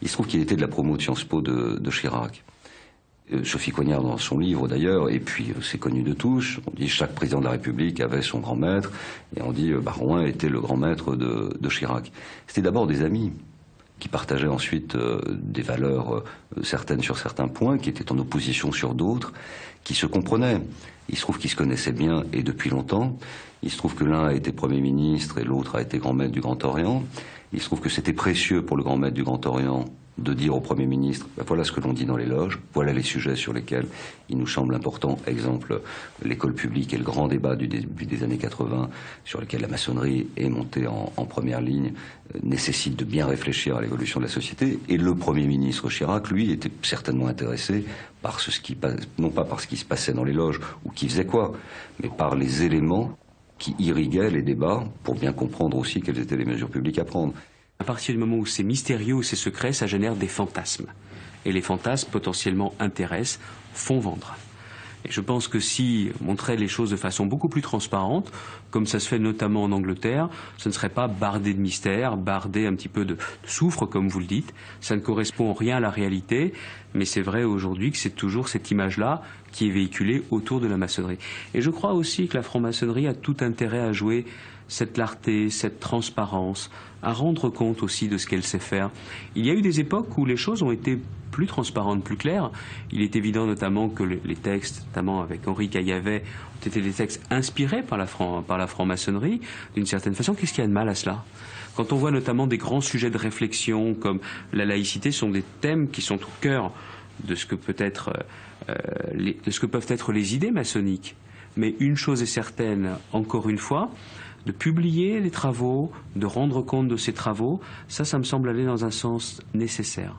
Il se trouve qu'il était de la promo de Sciences Po de Chirac. Sophie Coignard dans son livre d'ailleurs, et puis c'est connu de tous, on dit chaque président de la République avait son grand maître, et on dit Barouin était le grand maître de Chirac. C'était d'abord des amis, qui partageaient ensuite des valeurs certaines sur certains points, qui étaient en opposition sur d'autres, qui se comprenaient. Il se trouve qu'ils se connaissaient bien et depuis longtemps. Il se trouve que l'un a été Premier ministre et l'autre a été grand maître du Grand Orient. Il se trouve que c'était précieux pour le grand maître du Grand Orient de dire au Premier ministre, ben voilà ce que l'on dit dans les loges, voilà les sujets sur lesquels il nous semble important. Exemple, l'école publique et le grand débat du début des années 80, sur lequel la maçonnerie est montée en première ligne, nécessite de bien réfléchir à l'évolution de la société. Et le Premier ministre Chirac, lui, était certainement intéressé par non pas par ce qui se passait dans les loges, ou qui faisait quoi, mais par les éléments qui irriguaient les débats, pour bien comprendre aussi quelles étaient les mesures publiques à prendre. À partir du moment où c'est mystérieux, où c'est secret, ça génère des fantasmes. Et les fantasmes potentiellement intéressent, font vendre. Et je pense que si on montrait les choses de façon beaucoup plus transparente, comme ça se fait notamment en Angleterre, ce ne serait pas bardé de mystère, bardé un petit peu de soufre, comme vous le dites. Ça ne correspond en rien à la réalité, mais c'est vrai aujourd'hui que c'est toujours cette image-là qui est véhiculée autour de la maçonnerie. Et je crois aussi que la franc-maçonnerie a tout intérêt à jouer cette clarté, cette transparence, à rendre compte aussi de ce qu'elle sait faire. Il y a eu des époques où les choses ont été plus transparentes, plus claires. Il est évident notamment que les textes, notamment avec Henri Caillavet, ont été des textes inspirés par la franc-maçonnerie, d'une certaine façon. Qu'est-ce qu'il y a de mal à cela ? Quand on voit notamment des grands sujets de réflexion comme la laïcité, sont des thèmes qui sont au cœur de ce que peuvent être les idées maçonniques. Mais une chose est certaine, encore une fois, de publier les travaux, de rendre compte de ces travaux, ça me semble aller dans un sens nécessaire.